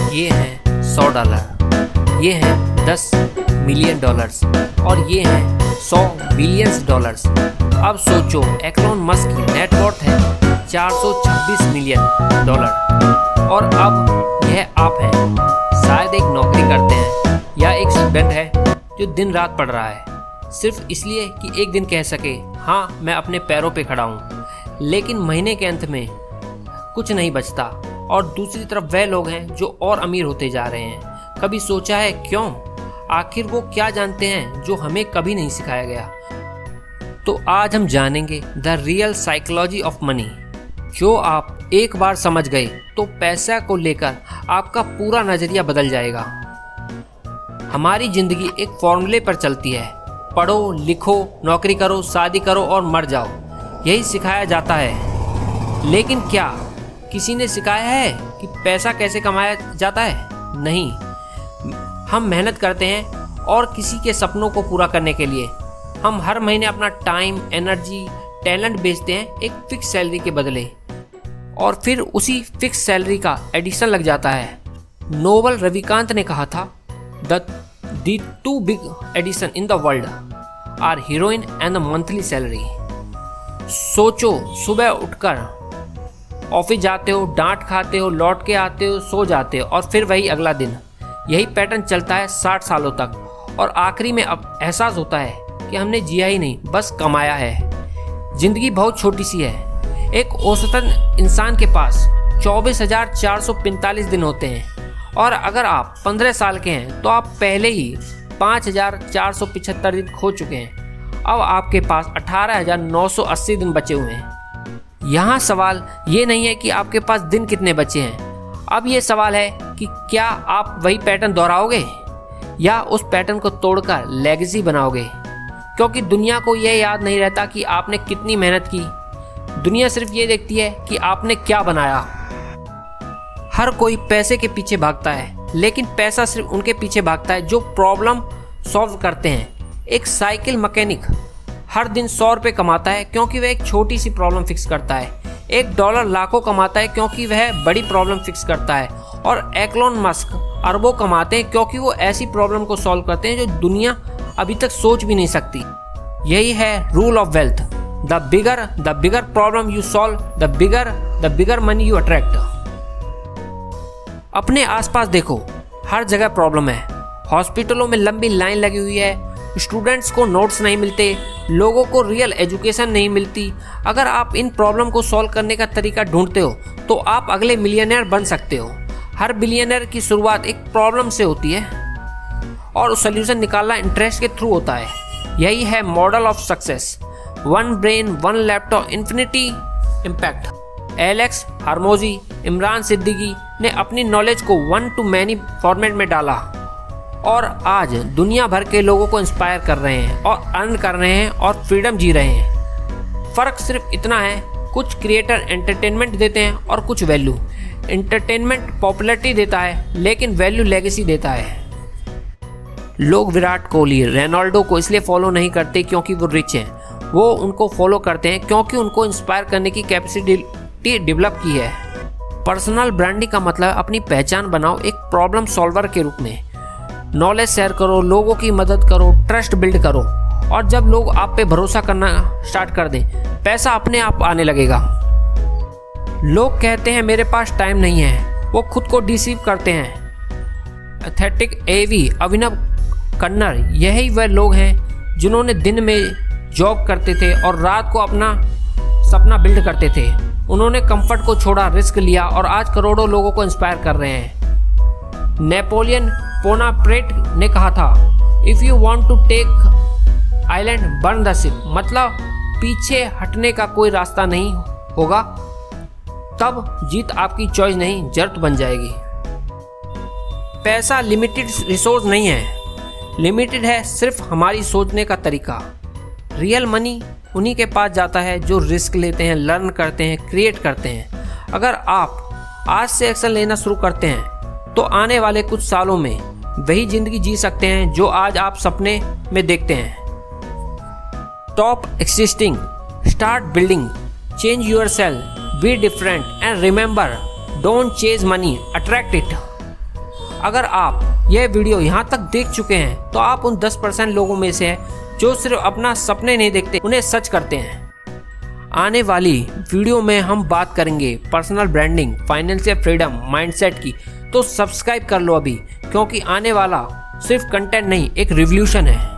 ये हैं $100, ये हैं $10 मिलियन और ये हैं $100 बिलियंस। अब सोचो, एलोन मस्क की नेटवर्थ है $426 मिलियन और अब यह आप हैं, शायद एक नौकरी करते हैं या एक स्टूडेंट है जो दिन रात पढ़ रहा है सिर्फ इसलिए कि एक दिन कह सके हाँ मैं अपने पैरों पे खड़ा हूँ, लेकिन महीने के अंत में कुछ नहीं बचता। और दूसरी तरफ वह लोग हैं जो और अमीर होते जा रहे हैं। कभी सोचा है क्यों? आखिर वो क्या जानते हैं जो हमें कभी नहीं सिखाया गया? तो आज हम जानेंगे the real psychology of money. जो आप एक बार समझ गए तो पैसा को लेकर आपका पूरा नजरिया बदल जाएगा। हमारी जिंदगी एक फॉर्मूले पर चलती है, पढ़ो, लिखो, नौकरी करो, शादी करो और मर जाओ, यही सिखाया जाता है। लेकिन क्या किसी ने सिखाया है कि पैसा कैसे कमाया जाता है? नहीं। हम मेहनत करते हैं और किसी के सपनों को पूरा करने के लिए हम हर महीने अपना टाइम, एनर्जी, टैलेंट बेचते हैं एक फिक्स सैलरी के बदले, और फिर उसी फिक्स सैलरी का एडिशन लग जाता है। नोबल रविकांत ने कहा था, the two big addiction in the world are heroin and the monthly salary. सोचो, सुबह उठकर ऑफिस जाते हो, डांट खाते हो, लौट के आते हो, सो जाते हो और फिर वही अगला दिन। यही पैटर्न चलता है 60 सालों तक और आखिरी में अब एहसास होता है कि हमने जिया ही नहीं, बस कमाया है। जिंदगी बहुत छोटी सी है। एक औसतन इंसान के पास 24,445 दिन होते हैं और अगर आप 15 साल के हैं तो आप पहले ही 5,475 दिन खो चुके हैं। अब आपके पास 18,980 दिन बचे हुए हैं। यहाँ सवाल ये नहीं है कि आपके पास दिन कितने बचे हैं, अब ये सवाल है कि क्या आप वही पैटर्न दोहराओगे या उस पैटर्न को तोड़कर लेगेसी बनाओगे? क्योंकि दुनिया को यह याद नहीं रहता कि आपने कितनी मेहनत की। दुनिया सिर्फ ये देखती है कि आपने क्या बनाया। हर कोई पैसे के पीछे भागता है, लेकिन पैसा सिर्फ उनके पीछे भागता है जो प्रॉब्लम सॉल्व करते हैं। एक साइकिल मैकेनिक हर दिन 100 रुपये कमाता है क्योंकि वह एक छोटी सी प्रॉब्लम फिक्स करता है। $1 लाखों कमाता है क्योंकि वह बड़ी प्रॉब्लम फिक्स करता है। और एलोन मस्क अरबों कमाते हैं क्योंकि वो ऐसी प्रॉब्लम को सॉल्व करते हैं जो दुनिया अभी तक सोच भी नहीं सकती। यही है rule of wealth. The bigger problem you solve, the bigger money you attract. अपने आसपास देखो, हर जगह प्रॉब्लम है। हॉस्पिटलों में लंबी लाइन लगी हुई है, स्टूडेंट्स को नोट्स नहीं मिलते, लोगों को रियल एजुकेशन नहीं मिलती। अगर आप इन प्रॉब्लम को सॉल्व करने का तरीका ढूंढते हो तो आप अगले मिलियनेयर बन सकते हो। हर बिलियनर की शुरुआत एक प्रॉब्लम से होती है और उस सोल्यूशन निकालना इंटरेस्ट के थ्रू होता है। यही है model of success, one brain, one laptop, infinity impact. Alex Hormozi, Imran Siddiqui ने अपनी नॉलेज को वन टू मैनी फॉर्मेट में डाला और आज दुनिया भर के लोगों को इंस्पायर कर रहे हैं और अर्न कर रहे हैं और फ्रीडम जी रहे हैं। फ़र्क सिर्फ इतना है, कुछ क्रिएटर एंटरटेनमेंट देते हैं और कुछ वैल्यू। एंटरटेनमेंट पॉपुलैरिटी देता है लेकिन वैल्यू लेगेसी देता है। लोग विराट कोहली, रोनाल्डो को इसलिए फॉलो नहीं करते क्योंकि वो रिच हैं, वो उनको फॉलो करते हैं क्योंकि उनको इंस्पायर करने की कैपेसिटी डेवलप की है। पर्सनल ब्रांडिंग का मतलब अपनी पहचान बनाओ एक प्रॉब्लम सॉल्वर के रूप में। नॉलेज शेयर करो, लोगों की मदद करो, ट्रस्ट बिल्ड करो, और जब लोग आप पे भरोसा करना स्टार्ट कर दें, पैसा अपने आप आने लगेगा। लोग कहते हैं मेरे पास टाइम नहीं है, वो खुद को डिसीव करते हैं। एथेटिक एवी, अभिनव कन्नर, यही वह लोग हैं जिन्होंने दिन में जॉब करते थे और रात को अपना सपना बिल्ड करते थे। उन्होंने कंफर्ट को छोड़ा, रिस्क लिया और आज करोड़ों लोगों को इंस्पायर कर रहे हैं। नेपोलियन बोनापार्ट ने कहा था, if you want to take island burn the ship, मतलब पीछे हटने का कोई रास्ता नहीं होगा, तब जीत आपकी चॉइस नहीं जरूरत बन जाएगी। पैसा लिमिटेड रिसोर्स नहीं है, लिमिटेड है सिर्फ हमारी सोचने का तरीका। रियल मनी उन्हीं के पास जाता है जो रिस्क लेते हैं, लर्न करते हैं, क्रिएट करते हैं। अगर आप आज से एक्शन लेना शुरू करते हैं तो आने वाले कुछ सालों में वही जिंदगी जी सकते हैं जो आज आप सपने में देखते हैं। Stop existing, start building, change yourself, be different and remember, don't chase money, attract it. अगर आप यह वीडियो यहाँ तक देख चुके हैं तो आप उन 10% लोगों में से हैं जो सिर्फ अपना सपने नहीं देखते, उन्हें सच करते हैं। आने वाली वीडियो में हम बात करेंगे personal branding, financial freedom, mindset की। तो सब्सक्राइब कर लो अभी, क्योंकि आने वाला सिर्फ कंटेंट नहीं, एक रिवॉल्यूशन है।